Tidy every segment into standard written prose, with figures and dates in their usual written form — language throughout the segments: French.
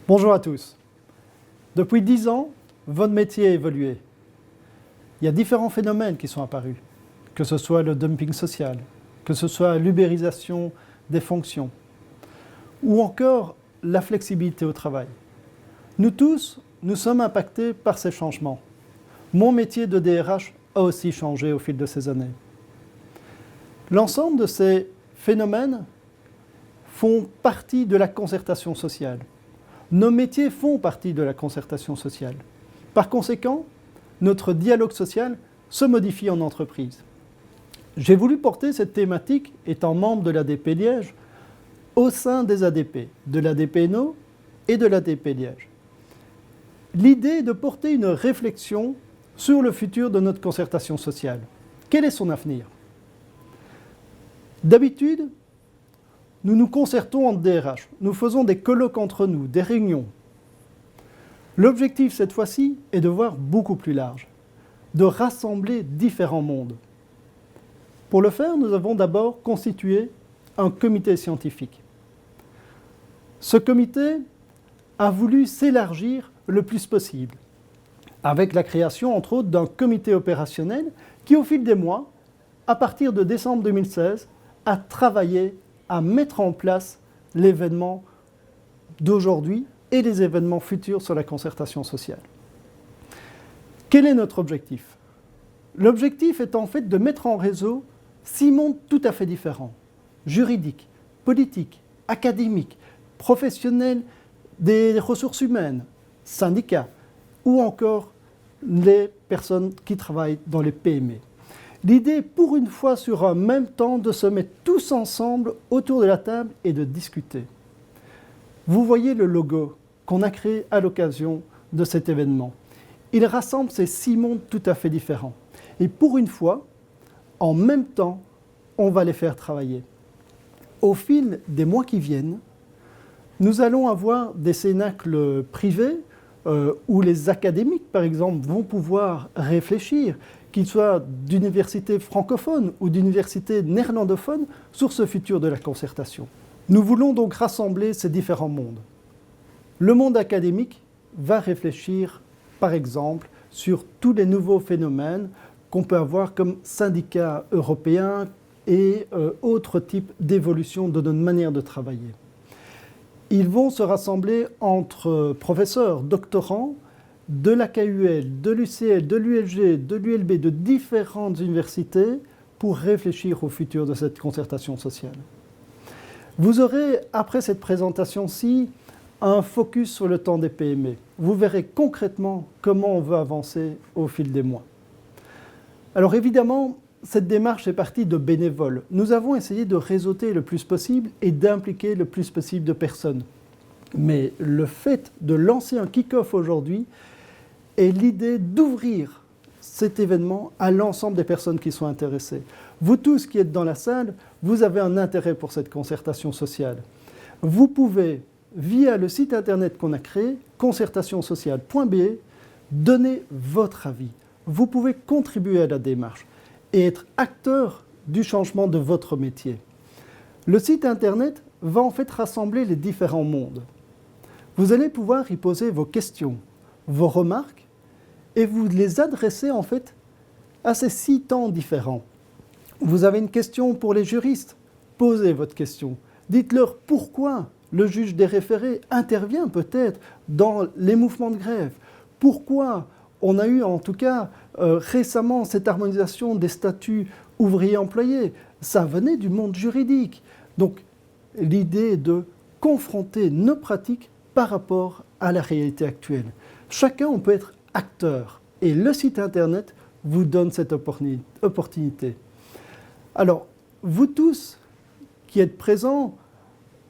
Bonjour à tous. Depuis 10 ans, votre métier a évolué. Il y a différents phénomènes qui sont apparus, que ce soit le dumping social, que ce soit l'ubérisation des fonctions, ou encore la flexibilité au travail. Nous tous, nous sommes impactés par ces changements. Mon métier de DRH a aussi changé au fil de ces années. L'ensemble de ces phénomènes font partie de la concertation sociale. Nos métiers font partie de la concertation sociale. Par conséquent, notre dialogue social se modifie en entreprise. J'ai voulu porter cette thématique, étant membre de l'ADP Liège, au sein des ADP, de l'ADP NO et de l'ADP Liège. L'idée est de porter une réflexion sur le futur de notre concertation sociale. Quel est son avenir? D'habitude, nous nous concertons en DRH, nous faisons des colloques entre nous, des réunions. L'objectif cette fois-ci est de voir beaucoup plus large, de rassembler différents mondes. Pour le faire, nous avons d'abord constitué un comité scientifique. Ce comité a voulu s'élargir le plus possible, avec la création, entre autres, d'un comité opérationnel qui, au fil des mois, à partir de décembre 2016, a travaillé à mettre en place l'événement d'aujourd'hui et les événements futurs sur la concertation sociale. Quel est notre objectif? L'objectif est en fait de mettre en réseau 6 mondes tout à fait différents, juridiques, politiques, académiques, professionnels des ressources humaines, syndicats, ou encore les personnes qui travaillent dans les PME. L'idée, pour une fois sur un même temps, de se mettre tous ensemble autour de la table et de discuter. Vous voyez le logo qu'on a créé à l'occasion de cet événement. Il rassemble ces 6 mondes tout à fait différents. Et pour une fois, en même temps, on va les faire travailler. Au fil des mois qui viennent, nous allons avoir des cénacles privés où les académiques, par exemple, vont pouvoir réfléchir, qu'ils soient d'universités francophones ou d'universités néerlandophones, sur ce futur de la concertation. Nous voulons donc rassembler ces différents mondes. Le monde académique va réfléchir, par exemple, sur tous les nouveaux phénomènes qu'on peut avoir comme syndicats européens et autres types d'évolution de notre manière de travailler. Ils vont se rassembler entre professeurs, doctorants, de l'AKUL, de l'UCL, de l'ULG, de l'ULB, de différentes universités pour réfléchir au futur de cette concertation sociale. Vous aurez, après cette présentation-ci, un focus sur le temps des PME. Vous verrez concrètement comment on veut avancer au fil des mois. Alors évidemment, cette démarche est partie de bénévoles. Nous avons essayé de réseauter le plus possible et d'impliquer le plus possible de personnes. Mais le fait de lancer un kick-off aujourd'hui est l'idée d'ouvrir cet événement à l'ensemble des personnes qui sont intéressées. Vous tous qui êtes dans la salle, vous avez un intérêt pour cette concertation sociale. Vous pouvez, via le site internet qu'on a créé, concertationsociale.be, donner votre avis. Vous pouvez contribuer à la démarche et être acteur du changement de votre métier. Le site internet va en fait rassembler les différents mondes. Vous allez pouvoir y poser vos questions, vos remarques, et vous les adressez en fait à ces 6 temps différents. Vous avez une question pour les juristes, posez votre question. Dites-leur pourquoi le juge des référés intervient peut-être dans les mouvements de grève. Pourquoi on a eu en tout cas récemment cette harmonisation des statuts ouvriers-employés. Ça venait du monde juridique. Donc l'idée est de confronter nos pratiques par rapport à la réalité actuelle. Chacun, on peut être acteur. Et le site internet vous donne cette opportunité. Alors, vous tous qui êtes présents,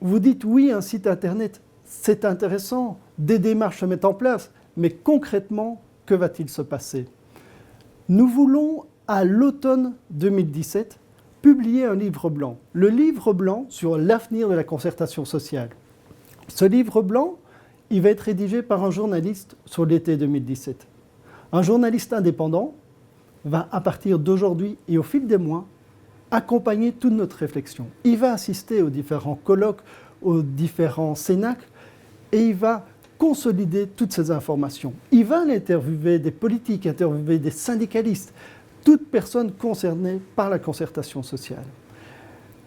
vous dites oui, un site internet, c'est intéressant, des démarches se mettent en place, mais concrètement, que va-t-il se passer? Nous voulons, à l'automne 2017, publier un livre blanc. Le livre blanc sur l'avenir de la concertation sociale. Ce livre blanc, il va être rédigé par un journaliste sur l'été 2017. Un journaliste indépendant va, à partir d'aujourd'hui et au fil des mois, accompagner toute notre réflexion. Il va assister aux différents colloques, aux différents cénacles, et il va consolider toutes ces informations. Il va interviewer des politiques, interviewer des syndicalistes, toute personne concernée par la concertation sociale.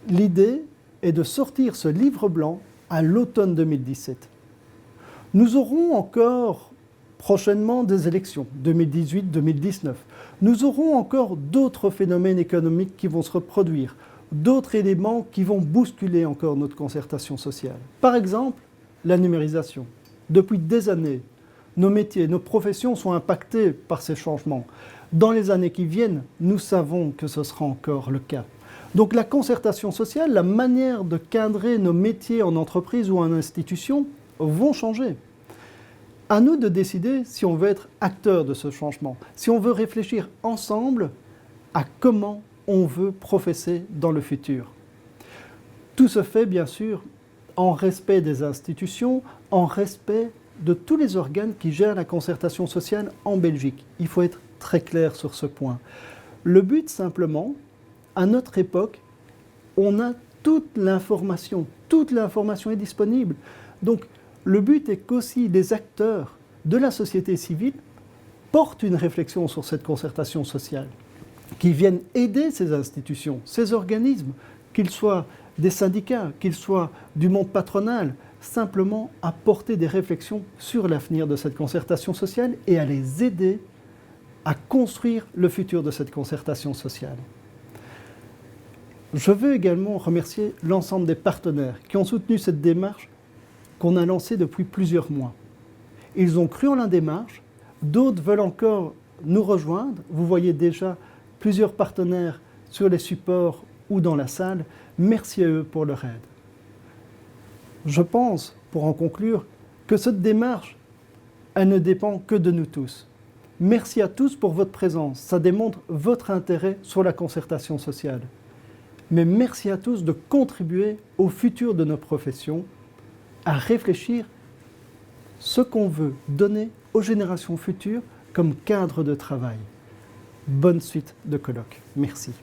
L'idée est de sortir ce livre blanc à l'automne 2017. Nous aurons encore prochainement des élections, 2018-2019. Nous aurons encore d'autres phénomènes économiques qui vont se reproduire, d'autres éléments qui vont bousculer encore notre concertation sociale. Par exemple, la numérisation. Depuis des années, nos métiers, nos professions sont impactés par ces changements. Dans les années qui viennent, nous savons que ce sera encore le cas. Donc la concertation sociale, la manière de cadrer nos métiers en entreprise ou en institution vont changer. À nous de décider si on veut être acteur de ce changement, si on veut réfléchir ensemble à comment on veut professer dans le futur. Tout se fait bien sûr en respect des institutions, en respect de tous les organes qui gèrent la concertation sociale en Belgique. Il faut être très clair sur ce point. Le but simplement, à notre époque, on a toute l'information est disponible. Donc le but est qu'aussi les acteurs de la société civile portent une réflexion sur cette concertation sociale, qui viennent aider ces institutions, ces organismes, qu'ils soient des syndicats, qu'ils soient du monde patronal, simplement à porter des réflexions sur l'avenir de cette concertation sociale et à les aider à construire le futur de cette concertation sociale. Je veux également remercier l'ensemble des partenaires qui ont soutenu cette démarche qu'on a lancée depuis plusieurs mois. Ils ont cru en la démarche, d'autres veulent encore nous rejoindre. Vous voyez déjà plusieurs partenaires sur les supports ou dans la salle. Merci à eux pour leur aide. Je pense, pour en conclure, que cette démarche, elle ne dépend que de nous tous. Merci à tous pour votre présence. Ça démontre votre intérêt sur la concertation sociale. Mais merci à tous de contribuer au futur de nos professions, à réfléchir ce qu'on veut donner aux générations futures comme cadre de travail. Bonne suite de colloques. Merci.